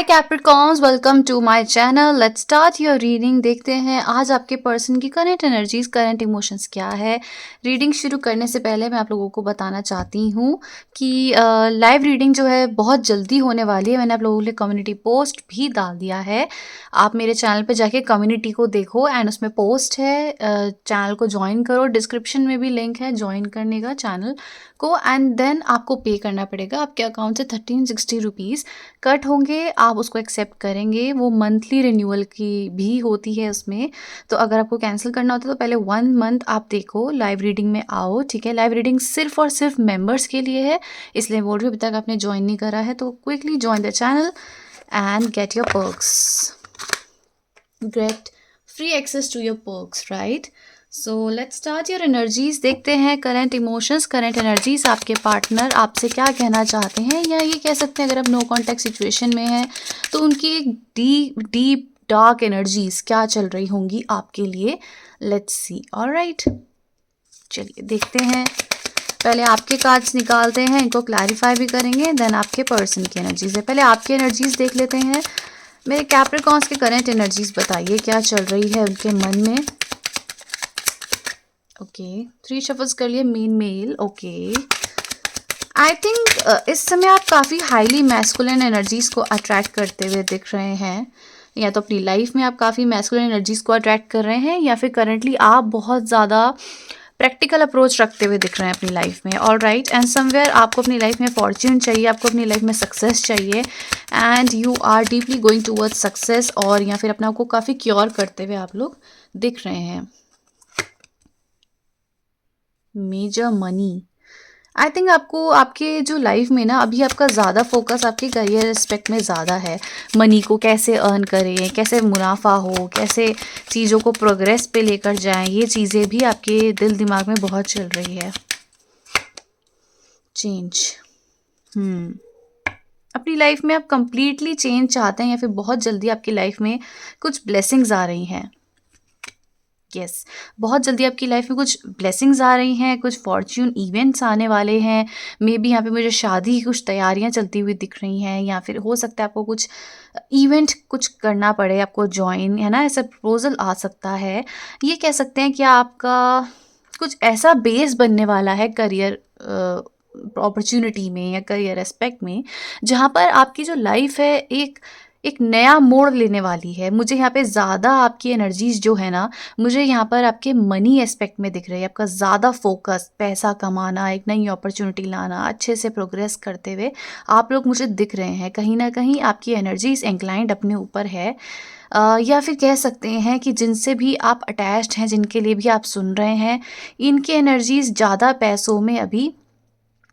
Hi Capricorns, welcome to my channel. Let's start your reading. देखते हैं आज आपके पर्सन की करंट एनर्जीज, करंट इमोशंस क्या है। रीडिंग शुरू करने से पहले मैं आप लोगों को बताना चाहती हूँ कि लाइव रीडिंग जो है बहुत जल्दी होने वाली है। मैंने आप लोगों के लिए कम्युनिटी पोस्ट भी डाल दिया है। आप मेरे चैनल पे जाके कम्युनिटी को देखो एंड उसमें पोस्ट है। चैनल को ज्वाइन करो, डिस्क्रिप्शन में भी लिंक है ज्वाइन करने का चैनल को। एंड देन आपको पे करना पड़ेगा। आपके अकाउंट से 1360 रुपीज़ कट होंगे, आप उसको एक्सेप्ट करेंगे। वो मंथली रिन्यूअल की भी होती है उसमें। तो अगर आपको कैंसिल करना होता है तो पहले 1 मंथ आप देखो, लाइव रीडिंग में आओ, ठीक है। लाइव रीडिंग सिर्फ और सिर्फ मेंबर्स के लिए है, इसलिए बोल रही हूँ। अभी तक आपने ज्वाइन नहीं करा है तो quickly join the channel and get your perks, get free access to your perks, right. So let's start your energies. देखते हैं करंट इमोशंस, करंट एनर्जीज। आपके पार्टनर आपसे क्या कहना चाहते हैं, या ये कह सकते हैं अगर आप नो कॉन्टैक्ट सिचुएशन में हैं तो उनकी एक डीप डीप डार्क एनर्जीज क्या चल रही होंगी आपके लिए। Let's see. ऑलराइट, चलिए देखते हैं। पहले आपके कार्ड्स निकालते हैं, इनको क्लैरिफाई भी करेंगे, देन आपके पर्सन की एनर्जीज है। पहले आपकी एनर्जीज देख लेते हैं। मेरे कैप्रिकॉर्न्स के करंट एनर्जीज बताइए क्या चल रही है उनके मन में। ओके, 3 शफल्स कर लिए, main male. Okay, I think इस समय आप काफ़ी हाईली मैस्कुलिन एनर्जीज को अट्रैक्ट करते हुए दिख रहे हैं। या तो अपनी लाइफ में आप काफ़ी मैस्कुलिन एनर्जीज को अट्रैक्ट कर रहे हैं, या फिर करंटली आप बहुत ज़्यादा प्रैक्टिकल अप्रोच रखते हुए दिख रहे हैं अपनी लाइफ में। ऑल राइट, एंड समवेयर आपको अपनी लाइफ में फॉर्च्यून चाहिए, आपको अपनी लाइफ में सक्सेस चाहिए, and you are deeply going towards success. और या फिर अपने आप को काफ़ी क्योर करते हुए आप लोग दिख रहे हैं। मेजर मनी, आई थिंक आपको आपके जो लाइफ में ना अभी आपका ज़्यादा फोकस आपके करियर एस्पेक्ट में ज़्यादा है। मनी को कैसे अर्न करें, कैसे मुनाफा हो, कैसे चीज़ों को प्रोग्रेस पे लेकर जाएं, ये चीज़ें भी आपके दिल दिमाग में बहुत चल रही है। चेंज, अपनी लाइफ में आप कंप्लीटली चेंज चाहते हैं, या फिर बहुत जल्दी आपकी लाइफ में कुछ ब्लेसिंग्स आ रही हैं। यस, बहुत जल्दी आपकी लाइफ में कुछ ब्लेसिंग्स आ रही हैं, कुछ फॉर्च्यून इवेंट्स आने वाले हैं। मे बी यहाँ पे मुझे शादी की कुछ तैयारियां चलती हुई दिख रही हैं, या फिर हो सकता है आपको कुछ इवेंट कुछ करना पड़े, आपको ज्वाइन, है ना, ऐसा प्रपोजल आ सकता है। ये कह सकते हैं कि आपका कुछ ऐसा बेस बनने वाला है करियर अपॉर्चुनिटी में या करियर एस्पेक्ट में, जहाँ पर आपकी जो लाइफ है एक एक नया मोड़ लेने वाली है। मुझे यहाँ पे ज़्यादा आपकी एनर्जीज जो है ना, मुझे यहाँ पर आपके मनी एस्पेक्ट में दिख रही है। आपका ज़्यादा फोकस पैसा कमाना, एक नई अपॉर्चुनिटी लाना, अच्छे से प्रोग्रेस करते हुए आप लोग मुझे दिख रहे हैं। कहीं ना कहीं आपकी एनर्जीज इंक्लाइंड अपने ऊपर है। या फिर कह सकते हैं कि जिनसे भी आप अटैच्ड हैं, जिनके लिए भी आप सुन रहे हैं, इनकी एनर्जीज ज़्यादा पैसों में अभी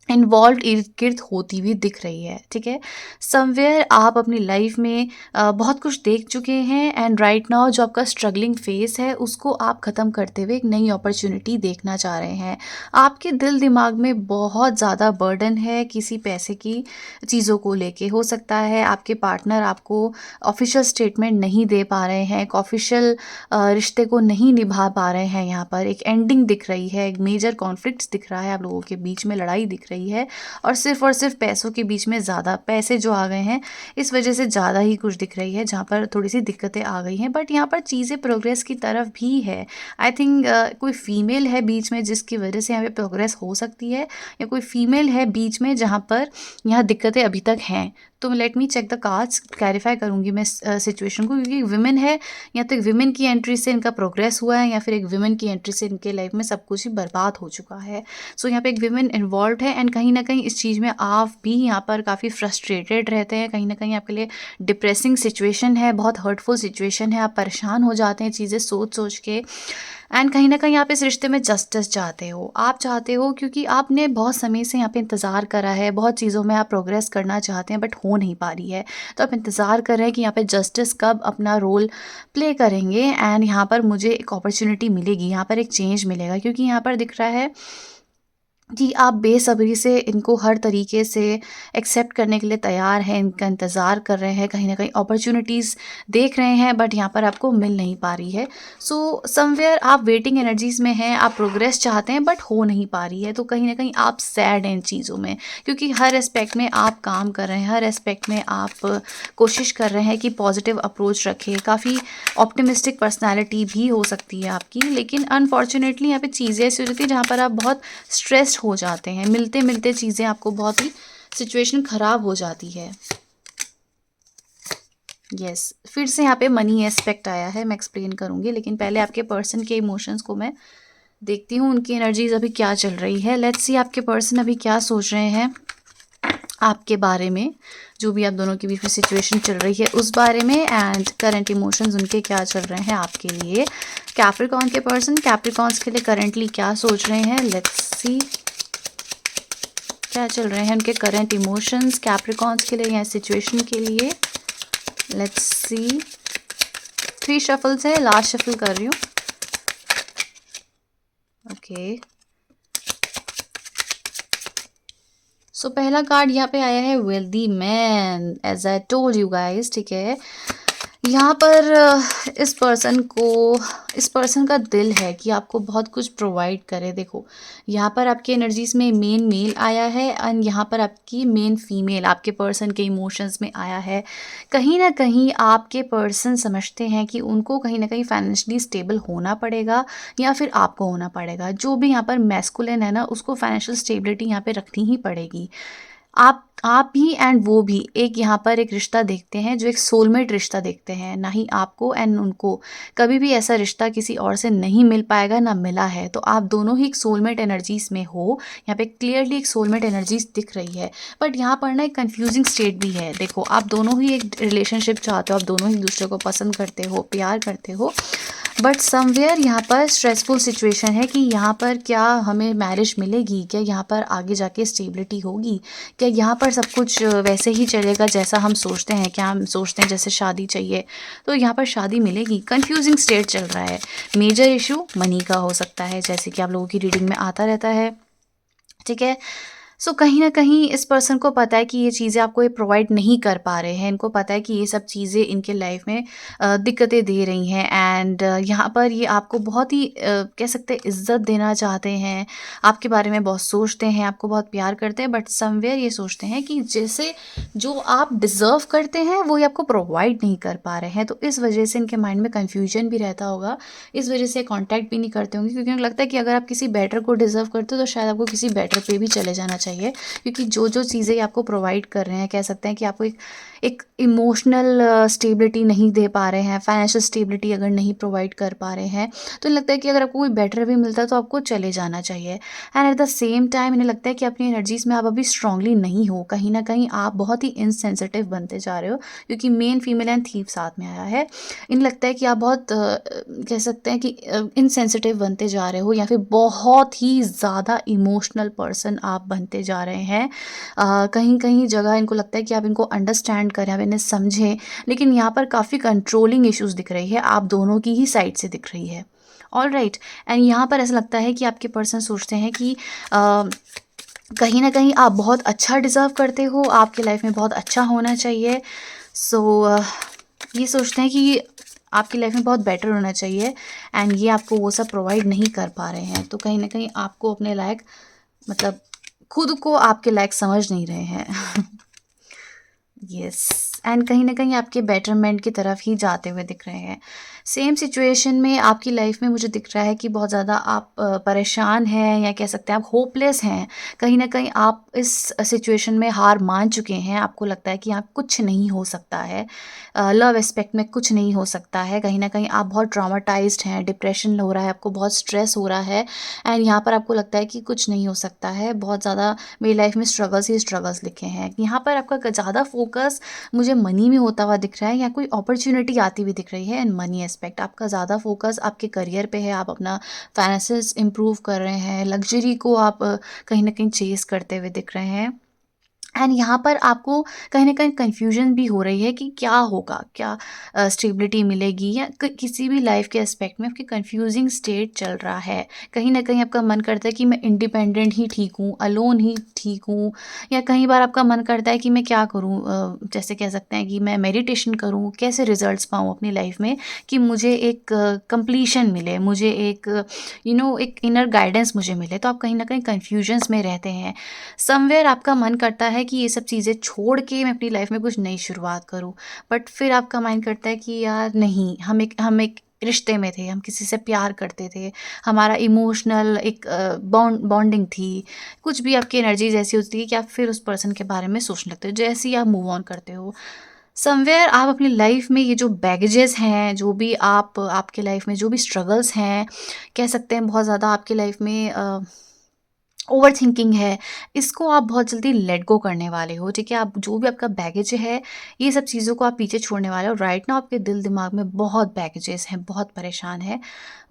इन्वॉल्व इर्द गिर्द होती हुई दिख रही है, ठीक है। समवेयर आप अपनी लाइफ में बहुत कुछ देख चुके हैं, एंड राइट नाउ जो आपका स्ट्रगलिंग फेस है उसको आप ख़त्म करते हुए एक नई अपॉर्चुनिटी देखना चाह रहे हैं। आपके दिल दिमाग में बहुत ज़्यादा बर्डन है किसी पैसे की चीज़ों को लेके। हो सकता है आपके पार्टनर आपको ऑफिशियल स्टेटमेंट नहीं दे पा रहे हैं, एक ऑफिशियल रिश्ते को नहीं निभा पा रहे हैं। यहाँ पर एक एंडिंग दिख रही है, एक मेजर कॉन्फ्लिक्ट्स दिख रहा है, आप लोगों के बीच में लड़ाई दिख रही है, और सिर्फ पैसों के बीच में ज़्यादा पैसे जो आ गए हैं इस वजह से ज़्यादा ही कुछ दिख रही है, जहाँ पर थोड़ी सी दिक्कतें आ गई हैं। बट यहाँ पर चीज़ें प्रोग्रेस की तरफ भी है। आई थिंक कोई फीमेल है बीच में जिसकी वजह से यहाँ पे प्रोग्रेस हो सकती है, या कोई फीमेल है बीच में जहाँ पर यहाँ दिक्कतें अभी तक हैं। तो let me check the cards, clarify करूँगी मैं सिचुएशन को, क्योंकि विमेन है, या तो एक विमेन की एंट्री से इनका प्रोग्रेस हुआ है, या फिर एक विमेन की एंट्री से इनके लाइफ में सब कुछ ही बर्बाद हो चुका है। सो यहाँ पे एक विमेन इन्वॉल्व है, एंड कहीं ना कहीं इस चीज़ में आप भी यहाँ पर काफ़ी फ्रस्ट्रेटेड रहते हैं। कहीं ना कहीं आपके लिए डिप्रेसिंग सिचुएशन है, बहुत हर्टफुल सिचुएशन है, आप परेशान हो जाते हैं चीज़ें सोच सोच के। एंड कहीं ना कहीं आप इस रिश्ते में जस्टिस चाहते हो, आप चाहते हो, क्योंकि आपने बहुत समय से यहाँ पे इंतज़ार करा है, बहुत चीज़ों में आप प्रोग्रेस करना चाहते हैं बट हो नहीं पा रही है। तो आप इंतज़ार कर रहे हैं कि यहाँ पे जस्टिस कब अपना रोल प्ले करेंगे, एंड यहाँ पर मुझे एक अपॉर्चुनिटी मिलेगी, यहाँ पर एक चेंज मिलेगा। क्योंकि यहाँ पर दिख रहा है कि आप बेसब्री से इनको हर तरीके से एक्सेप्ट करने के लिए तैयार हैं, इनका इंतज़ार कर रहे हैं, कहीं न कहीं अपॉर्च्युनिटीज़ देख रहे हैं, बट यहाँ पर आपको मिल नहीं पा रही है। सो समव्हेयर आप वेटिंग एनर्जीज़ में हैं, आप प्रोग्रेस चाहते हैं बट हो नहीं पा रही है, तो कहीं न कहीं आप सैड हैं इन चीज़ों में, क्योंकि हर एस्पेक्ट में आप काम कर रहे हैं, हर एस्पेक्ट में आप कोशिश कर रहे हैं कि पॉजिटिव अप्रोच रखें, काफ़ी ऑप्टिमिस्टिक पर्सनैलिटी भी हो सकती है आपकी, लेकिन अनफॉर्च्युनेटली यहाँ पे चीज़ें ऐसी हो जाती है जहाँ पर आप बहुत स्ट्रेस्ड हो जाते हैं, मिलते-मिलते चीज़ें आपको बहुत ही सिचुएशन ख़राब हो जाती है। यस, फिर से यहाँ पे मनी एस्पेक्ट आया है, मैं एक्सप्लेन करूँगी, लेकिन पहले आपके पर्सन के इमोशंस को मैं देखती हूँ, उनकी एनर्जीज़ अभी क्या चल रही है। लेट्स सी आपके पर्सन अभी क्या सोच रहे हैं आपके बारे में, जो भी आप दोनों के बीच में सिचुएशन चल रही है उस बारे में, एंड करंट इमोशंस उनके क्या चल रहे हैं आपके लिए। कैप्रिकॉर्न के पर्सन कैप्रिकॉर्न्स के लिए करंटली क्या सोच रहे हैं, लेट्स सी क्या चल रहे हैं उनके करंट इमोशंस कैप्रिकॉर्न्स के लिए या सिचुएशन के लिए। लेट्स सी 3 शफल्स है, लास्ट शफल कर रही हूँ। ओके, सो पहला कार्ड यहाँ पे आया है wealthy man, as I told you guys, ठीक है। यहाँ पर इस पर्सन का दिल है कि आपको बहुत कुछ प्रोवाइड करे। देखो, यहाँ पर आपके एनर्जीज में मेन मेल आया है एंड यहाँ पर आपकी मेन फीमेल आपके पर्सन के इमोशंस में आया है। कहीं ना कहीं आपके पर्सन समझते हैं कि उनको कहीं ना कहीं फाइनेंशियली स्टेबल होना पड़ेगा या फिर आपको होना पड़ेगा। जो भी यहाँ पर मैस्कुलिन है ना, उसको फाइनेंशियल स्टेबिलिटी यहाँ पे रखनी ही पड़ेगी। आप भी एंड वो भी एक यहाँ पर एक रिश्ता देखते हैं, जो एक सोलमेट रिश्ता देखते हैं, ना ही आपको एंड उनको। कभी भी ऐसा रिश्ता किसी और से नहीं मिल पाएगा, ना मिला है, तो आप दोनों ही एक सोलमेट एनर्जीज में हो। यहाँ पे क्लियरली एक सोलमेट एनर्जीज दिख रही है, बट यहाँ पर ना एक कंफ्यूजिंग स्टेट भी है। देखो, आप दोनों ही एक रिलेशनशिप चाहते हो, आप दोनों ही दूसरे को पसंद करते हो, प्यार करते हो, बट समवेयर यहाँ पर स्ट्रेसफुल सिचुएशन है कि यहाँ पर क्या हमें मैरिज मिलेगी, क्या यहाँ पर आगे जाके स्टेबिलिटी होगी, क्या यहाँ पर सब कुछ वैसे ही चलेगा जैसा हम सोचते हैं। क्या हम सोचते हैं जैसे शादी चाहिए तो यहाँ पर शादी मिलेगी। कंफ्यूजिंग स्टेट चल रहा है। मेजर इशू मनी का हो सकता है, जैसे कि आप लोगों की रीडिंग में आता रहता है, ठीक है। सो कहीं न कहीं इस पर्सन को पता है कि ये चीज़ें आपको ये प्रोवाइड नहीं कर पा रहे हैं। इनको पता है कि ये सब चीज़ें इनके लाइफ में दिक्कतें दे रही हैं, एंड यहाँ पर ये आपको बहुत ही कह सकते हैं इज़्ज़त देना चाहते हैं। आपके बारे में बहुत सोचते हैं, आपको बहुत प्यार करते हैं, बट समवेयर ये सोचते हैं कि जैसे जो आप डिज़र्व करते हैं वो ये आपको प्रोवाइड नहीं कर पा रहे हैं। तो इस वजह से इनके माइंड में कन्फ्यूजन भी रहता होगा। इस वजह से कॉन्टैक्ट भी नहीं करते होंगे, क्योंकि उनको लगता है कि अगर आप किसी बेटर को डिज़र्व करते हो तो शायद आपको किसी बेटर पे भी चले जाना चाहिए। क्योंकि जो चीज़ें आपको प्रोवाइड कर रहे हैं, कह सकते हैं कि आपको एक इमोशनल स्टेबिलिटी नहीं दे पा रहे हैं, फाइनेंशियल स्टेबिलिटी अगर नहीं प्रोवाइड कर पा रहे हैं, तो लगता है कि अगर आपको कोई बेटर भी मिलता है तो आपको चले जाना चाहिए। And at the same time इन्हें लगता है कि अपनी एनर्जीज में आप अभी स्ट्रांगली नहीं हो। कहीं ना कहीं आप बहुत ही इनसेंसिटिव बनते जा रहे हो, क्योंकि मेन फीमेल एंड थीव साथ में आया है। इन्हें लगता है कि आप बहुत कह सकते हैं कि इनसेंसिटिव बनते जा रहे हो, या फिर बहुत ही ज़्यादा इमोशनल पर्सन आप बनते जा रहे हैं। कहीं कहीं जगह इनको लगता है कि आप इनको अंडरस्टैंड करें, आप इन्हें समझें, लेकिन यहाँ पर काफ़ी कंट्रोलिंग इश्यूज दिख रही है, आप दोनों की ही साइड से दिख रही है। ऑल राइट, एंड यहाँ पर ऐसा लगता है कि आपके पर्सन सोचते हैं कि कहीं ना कहीं आप बहुत अच्छा डिज़र्व करते हो, आपके लाइफ में बहुत अच्छा होना चाहिए। सो ये सोचते हैं कि आपकी लाइफ में बहुत बेटर होना चाहिए, एंड ये आपको वो सब प्रोवाइड नहीं कर पा रहे हैं। तो कहीं ना कहीं आपको अपने लायक, मतलब खुद को आपके लायक समझ नहीं रहे हैं। यस, एंड कहीं ना कहीं आपके बेटरमेंट की तरफ ही जाते हुए दिख रहे हैं। सेम सिचुएशन में आपकी लाइफ में मुझे दिख रहा है कि बहुत ज़्यादा आप परेशान हैं, या कह सकते हैं आप होपलेस हैं। कहीं ना कहीं आप इस सिचुएशन में हार मान चुके हैं, आपको लगता है कि यहाँ कुछ नहीं हो सकता है, लव एस्पेक्ट में कुछ नहीं हो सकता है। कहीं ना कहीं आप बहुत ट्रॉमाटाइज्ड हैं, डिप्रेशन हो रहा है, आपको बहुत स्ट्रेस हो रहा है, एंड यहाँ पर आपको लगता है कि कुछ नहीं हो सकता है। बहुत ज़्यादा मेरी लाइफ में स्ट्रगल्स ही स्ट्रगल्स लिखे हैं। यहाँ पर आपका ज़्यादा फोकस मुझे मनी में होता हुआ दिख रहा है, या कोई अपॉर्चुनिटी आती हुई दिख रही है। एंड मनी एस्पेक्ट आपका ज़्यादा फोकस आपके करियर पे है, आप अपना फाइनेंसेस इंप्रूव कर रहे हैं, लग्जरी को आप कहीं ना कहीं चेस करते हुए दिख रहे हैं। एंड यहाँ पर आपको कहीं न कहीं कन्फ्यूजन भी हो रही है कि क्या होगा? क्या स्टेबिलिटी मिलेगी या किसी भी लाइफ़ के एस्पेक्ट में आपकी कन्फ्यूज़िंग स्टेट चल रहा है। कहीं न कहीं आपका मन करता है कि मैं इंडिपेंडेंट ही ठीक हूँ, अलोन ही ठीक हूँ, या कई बार आपका मन करता है कि मैं क्या करूँ, जैसे कह सकते हैं कि मैं मेडिटेशन करूँ, कैसे रिज़ल्ट्स पाऊँ अपनी लाइफ़ में कि मुझे एक कंप्लीशन मिले, मुझे एक एक इनर गाइडेंस मुझे मिले। तो आप कहीं न कहीं कन्फ्यूजन्स में रहते हैं। समवेयर आपका मन करता है कि ये सब चीज़ें छोड़ के मैं अपनी लाइफ में कुछ नई शुरुआत करूँ। बट फिर आपका माइंड करता है कि यार नहीं, हम एक रिश्ते में थे, हम किसी से प्यार करते थे, हमारा इमोशनल एक बॉन्डिंग थी। कुछ भी आपकी एनर्जीज़ ऐसी होती है कि आप फिर उस पर्सन के बारे में सोचने लगते हो, जैसे ही आप मूव ऑन करते हो। समवेयर आप अपनी लाइफ में ये जो बैगेजेस हैं, जो भी आपके लाइफ में जो भी स्ट्रगल्स हैं, कह सकते हैं बहुत ज़्यादा आपकी लाइफ में ओवरथिंकिंग है, इसको आप बहुत जल्दी लेट गो करने वाले हो, ठीक है? आप जो भी आपका बैगेज है, ये सब चीज़ों को आप पीछे छोड़ने वाले हो। राइट नाउ आपके दिल-दिमाग में बहुत बैगेजेस हैं, बहुत परेशान हैं।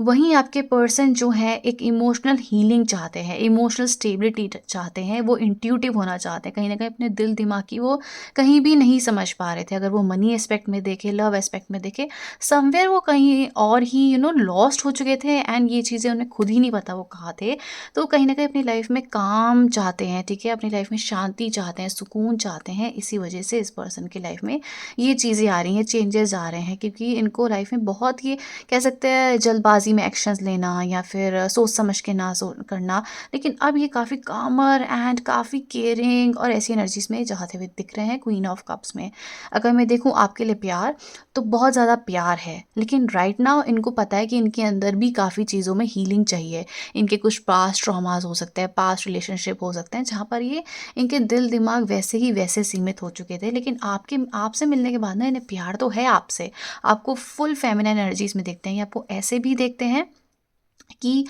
वहीं आपके पर्सन जो हैं एक इमोशनल हीलिंग चाहते हैं, इमोशनल स्टेबिलिटी चाहते हैं, वो इंट्यूटिव होना चाहते हैं। कहीं न कहीं अपने दिल-दिमाग की वो कहीं भी नहीं समझ पा रहे थे। अगर वो मनी एस्पेक्ट में देखें, लव एस्पेक्ट में देखें, समव्हेयर वो कहीं और ही लॉस्ट हो चुके थे एंड ये चीज़ें उन्हें खुद ही नहीं पता वो कहाँ थे। तो कहीं न कहीं अपनी लाइफ में काम चाहते हैं, ठीक है? अपनी लाइफ में शांति चाहते हैं, सुकून चाहते हैं, इसी वजह से इस पर्सन की लाइफ में ये चीज़ें आ रही हैं, चेंजेज़ आ रहे हैं, क्योंकि इनको लाइफ में बहुत ही कह सकते हैं जल्दबाज़ी में एक्शंस लेना या फिर सोच समझ के ना करना। लेकिन अब ये काफ़ी कामर एंड काफ़ी केयरिंग और ऐसी एनर्जीज़ में जाते हुए दिख रहे हैं क्वीन ऑफ कप्स में। अगर मैं देखूँ आपके लिए प्यार, तो बहुत ज़्यादा प्यार है, लेकिन राइट नाउ इनको पता है कि इनके अंदर भी काफ़ी चीज़ों में हीलिंग चाहिए। इनके कुछ पास्ट ट्रॉमास हो सकते हैं, पास्ट रिलेशनशिप हो सकते हैं, जहाँ पर ये इनके दिल दिमाग वैसे ही वैसे सीमित हो चुके थे। लेकिन आपसे मिलने के बाद ना इन्हें प्यार तो है आपसे। आपको फुल फेमिनिन एनर्जीज में देखते हैं, ये आपको ऐसे भी देखते हैं कि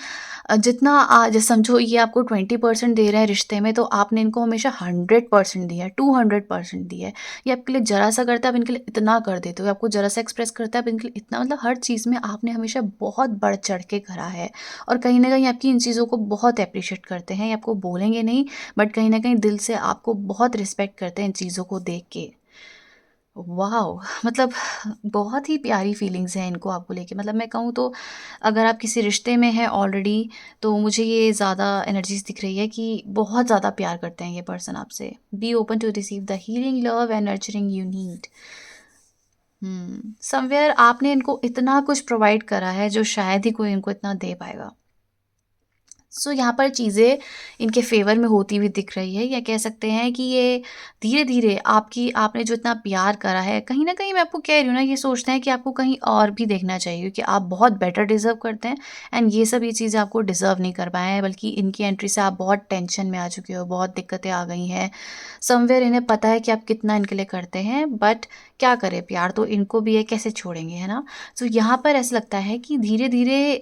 जितना जैसे समझो ये आपको 20% दे रहे हैं रिश्ते में, तो आपने इनको हमेशा 100% दिया है, 200% दिया है। ये आपके लिए ज़रा सा करता है, आप इनके लिए इतना कर देते हो। आपको ज़रा सा एक्सप्रेस करता है, आप इनके लिए इतना, मतलब हर चीज़ में आपने हमेशा बहुत बढ़ चढ़ के करा है। और कहीं न कहीं आपकी इन चीज़ों को बहुत एप्रिशिएट करते हैं। ये आपको बोलेंगे नहीं, बट कहीं न कहीं दिल से आपको बहुत रिस्पेक्ट करते हैं इन चीज़ों को देख के। वॉव! मतलब बहुत ही प्यारी फीलिंग्स हैं इनको आपको लेके। मतलब मैं कहूँ तो अगर आप किसी रिश्ते में हैं ऑलरेडी, तो मुझे ये ज़्यादा एनर्जीज़ दिख रही है कि बहुत ज़्यादा प्यार करते हैं ये पर्सन आपसे। Be open to receive the healing, love and nurturing you need. Somewhere आपने इनको इतना कुछ प्रोवाइड करा है जो शायद ही कोई इनको इतना दे पाएगा। सो यहाँ पर चीज़ें इनके फ़ेवर में होती हुई दिख रही है, या कह सकते हैं कि ये धीरे-धीरे आपने जो इतना प्यार करा है, कहीं न कहीं मैं आपको कह रही हूँ ना, ये सोचते हैं कि आपको कहीं और भी देखना चाहिए, क्योंकि आप बहुत बेटर डिज़र्व करते हैं एंड ये चीज़ें आपको डिज़र्व नहीं कर पाए हैं, बल्कि इनकी एंट्री से आप बहुत टेंशन में आ चुके हो, बहुत दिक्कतें आ गई हैं। समव्हेयर इन्हें पता है कि आप कितना इनके लिए करते हैं, बट क्या करें, प्यार तो इनको भी है, कैसे छोड़ेंगे, है ना? तो यहाँ पर ऐसा लगता है कि धीरे-धीरे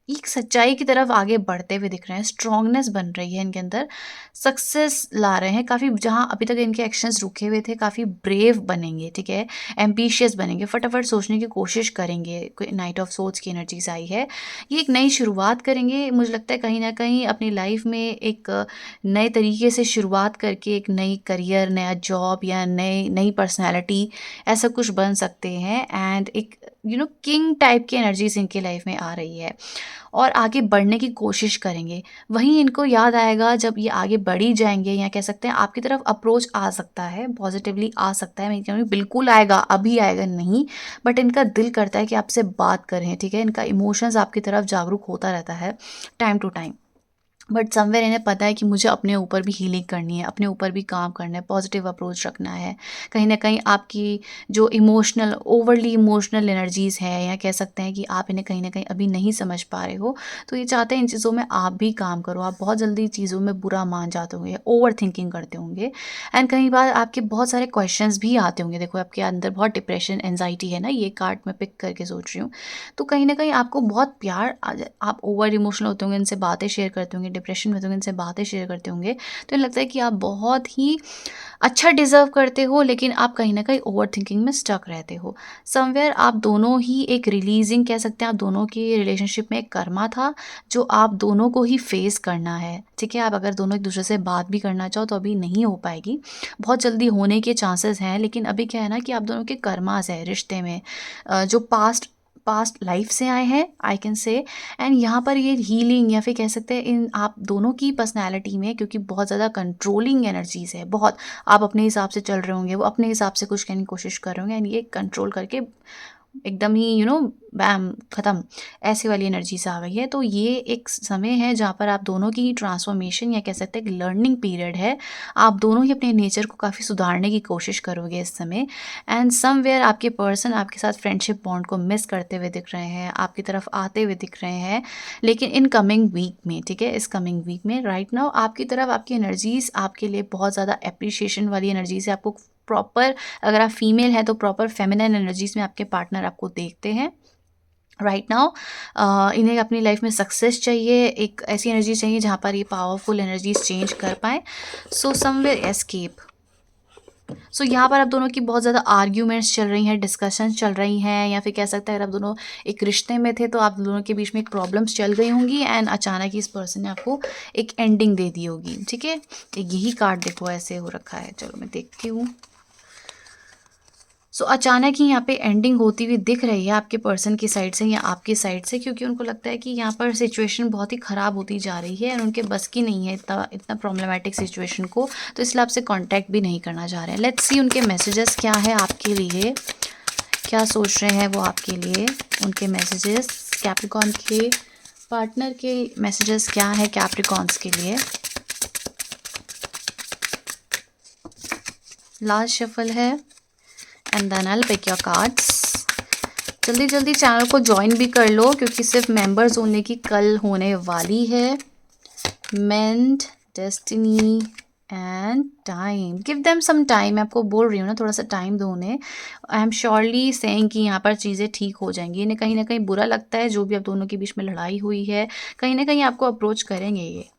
एक सच्चाई की तरफ आगे बढ़ते हुए दिख रहे हैं, स्ट्रॉन्गनेस बन रही है इनके अंदर, सक्सेस ला रहे हैं काफ़ी। जहाँ अभी तक इनके एक्शंस रुके हुए थे, काफ़ी ब्रेव बनेंगे, ठीक है? एम्बिशियस बनेंगे, फटाफट सोचने की कोशिश करेंगे। कोई नाइट ऑफ सोल्स की एनर्जीज़ आई है। ये एक नई शुरुआत करेंगे, मुझे लगता है कहीं न कहीं अपनी लाइफ़ में एक नए तरीके से शुरुआत करके एक नई करियर, नया जॉब या नई नई पर्सनैलिटी, ऐसा कुछ बन सकते हैं। एंड एक किंग टाइप की एनर्जीज़ इनकी लाइफ़ में आ रही है और आगे बढ़ने की कोशिश करेंगे। वहीं इनको याद आएगा जब ये आगे बढ़ ही जाएँगे, या कह सकते हैं आपकी तरफ अप्रोच आ सकता है, पॉज़िटिवली आ सकता है। मैं ये कह रही हूँ बिल्कुल आएगा, अभी आएगा नहीं, बट इनका दिल करता है कि आपसे बात करें, ठीक है? इनका इमोशंस आपकी तरफ जागरूक होता रहता है time to time. But somewhere इन्हें पता है कि मुझे अपने ऊपर भी हीलिंग करनी है, अपने ऊपर भी काम करना है, पॉजिटिव अप्रोच रखना है। कहीं न कहीं आपकी जो ओवरली इमोशनल एनर्जीज़ हैं, या कह सकते हैं कि आप इन्हें कहीं न कहीं अभी नहीं समझ पा रहे हो, तो ये चाहते हैं इन चीज़ों में आप भी काम करो। आप बहुत जल्दी चीज़ों में बुरा मान जाते होंगे, ओवरथिंकिंग करते होंगे एंड कई बार आपके बहुत सारे क्वेश्चंस भी आते होंगे। देखो आपके अंदर बहुत डिप्रेशन, एंग्ज़ायटी है ना, ये कार्ड मैं पिक करके सोच रही हूँ। तो कहीं न कहीं आपको बहुत प्यार आप ओवर इमोशनल होते होंगे, इनसे बातें शेयर करते होंगे, डिप्रेशन में होंगे, इनसे बातें शेयर करते होंगे, तो इन्हें लगता है कि आप बहुत ही अच्छा डिज़र्व करते हो, लेकिन आप कहीं न कहीं ओवरथिंकिंग में स्टक रहते हो। समवेयर आप दोनों ही एक रिलीज़िंग कह सकते हैं, आप दोनों की रिलेशनशिप में एक कर्मा था, जो आप दोनों को ही फेस करना है, ठीक है? आप अगर दोनों एक-दूसरे से बात भी करना चाहो तो अभी नहीं हो पाएगी, बहुत जल्दी होने के चांसेस हैं, लेकिन अभी क्या है ना कि आप दोनों के कर्मास हैं रिश्ते में, जो पास्ट पास्ट लाइफ से आए हैं, आई कैन से। एंड यहाँ पर ये हीलिंग या फिर कह सकते हैं इन आप दोनों की पर्सनैलिटी में, क्योंकि बहुत ज़्यादा कंट्रोलिंग एनर्जीज़ है, बहुत आप अपने हिसाब से चल रहे होंगे, वो अपने हिसाब से कुछ कहने की कोशिश कर रहे होंगे, एंड ये कंट्रोल करके एकदम ही बैम ख़त्म, ऐसी वाली एनर्जीज आ गई है। तो ये एक समय है जहाँ पर आप दोनों की ट्रांसफॉर्मेशन या कह सकते हैं एक लर्निंग पीरियड है। आप दोनों ही अपने नेचर को काफ़ी सुधारने की कोशिश करोगे इस समय, एंड समवेयर आपके पर्सन आपके साथ फ्रेंडशिप बॉन्ड को मिस करते हुए दिख रहे हैं, आपकी तरफ आते हुए दिख रहे हैं, लेकिन इन कमिंग वीक में, ठीक है, इस कमिंग वीक में राइट नाउ आपकी तरफ आपकी एनर्जीज़ आपके लिए बहुत ज़्यादा अप्रिशिएशन वाली एनर्जीज़ है। आपको प्रॉपर, अगर आप फीमेल हैं तो प्रॉपर फेमिनिन एनर्जीज़ में आपके पार्टनर आपको देखते हैं राइट नाउ। इन्हें अपनी लाइफ में सक्सेस चाहिए, एक ऐसी एनर्जी चाहिए जहाँ पर ये पावरफुल एनर्जीज चेंज कर पाएँ। So somewhere escape. सो यहाँ पर आप दोनों की बहुत ज़्यादा आर्ग्यूमेंट्स चल रही हैं, डिस्कशंस चल रही हैं, या फिर कह सकते हैं अगर आप दोनों एक रिश्ते में थे तो आप दोनों के बीच में एक प्रॉब्लम्स चल गई होंगी, एंड अचानक ही इस पर्सन ने आपको एक एंडिंग दे दी होगी, ठीक है। एक यही कार्ड देखो ऐसे हो रखा है, चलो मैं देखती हूँ। सो अचानक ही यहाँ पे एंडिंग होती हुई दिख रही है आपके पर्सन की साइड से या आपकी साइड से, क्योंकि उनको लगता है कि यहाँ पर सिचुएशन बहुत ही ख़राब होती जा रही है और उनके बस की नहीं है इतना इतना प्रॉब्लमेटिक सिचुएशन को, तो इसलिए आपसे कांटेक्ट भी नहीं करना चाह रहे हैं। लेट्स सी उनके मैसेजेस क्या है आपके लिए, क्या सोच रहे हैं वो आपके लिए, उनके मैसेजेस कैप्रिकॉन के पार्टनर के मैसेजेस क्या है कैप्रिकॉन्स के लिए। लास्ट शफल है and then I will pick your cards. जल्दी जल्दी चैनल को ज्वाइन भी कर लो, क्योंकि सिर्फ मेंबर्स होने की कल होने वाली है। मेंट, destiny and time, give them some time. मैं आपको बोल रही हूँ ना, थोड़ा सा टाइम दो उन्हें। आई एम श्योरली सेइंग कि यहाँ पर चीज़ें ठीक हो जाएंगी। इन्हें कहीं ना कहीं बुरा लगता है जो भी आप दोनों के बीच में लड़ाई हुई है, कहीं ना कहीं आपको अप्रोच करेंगे ये।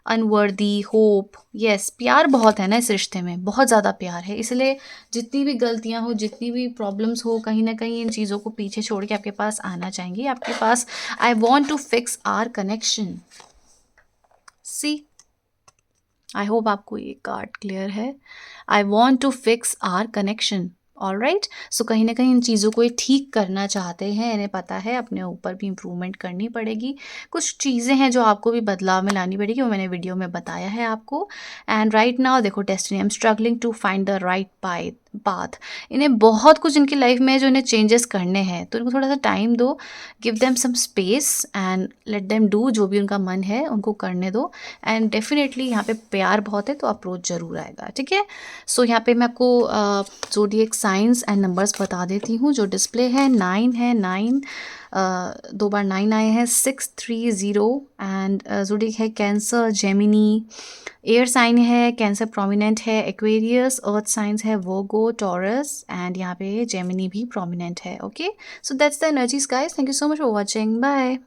अनवर्दी, होप, यस, प्यार बहुत है ना इस रिश्ते में, बहुत ज़्यादा प्यार है, इसलिए जितनी भी गलतियां हो, जितनी भी प्रॉब्लम्स हो, कहीं ना कहीं इन चीज़ों को पीछे छोड़ के आपके पास आना चाहेंगी आपके पास। I want to fix our connection. See, I hope आपको ये कार्ड क्लियर है। I want to fix our connection, alright. So कहीं ना कहीं इन चीज़ों को ये ठीक करना चाहते हैं, इन्हें पता है अपने ऊपर भी इम्प्रूवमेंट करनी पड़ेगी, कुछ चीज़ें हैं जो आपको भी बदलाव में लानी पड़ेगी, वो मैंने वीडियो में बताया है आपको। एंड राइट नाउ देखो destiny, I am struggling to find the right path. इन्हें बहुत कुछ इनकी लाइफ में है जो इन्हें चेंजेस करने हैं, तो इनको थोड़ा सा टाइम दो, give them some space and let them do, जो भी उनका मन है उनको करने दो। एंड डेफिनेटली यहाँ पे प्यार बहुत है तो अप्रोच ज़रूर आएगा, ठीक है। सो यहाँ पे मैं आपको ज़ोडिएक साइंस एंड नंबर्स बता देती हूँ। जो डिस्प्ले है 9 है, 9 दो बार 9 आए हैं, 630। एंड ज़ोडिएक है कैंसर, जेमिनी, एयर साइन है कैंसर प्रोमिनेंट है, एक्वेरियस, अर्थ साइंस है वर्गो, टॉरस, एंड यहाँ पे जेमिनी भी प्रोमिनेंट है। Okay, so that's the energies guys. Thank you so much for watching, bye.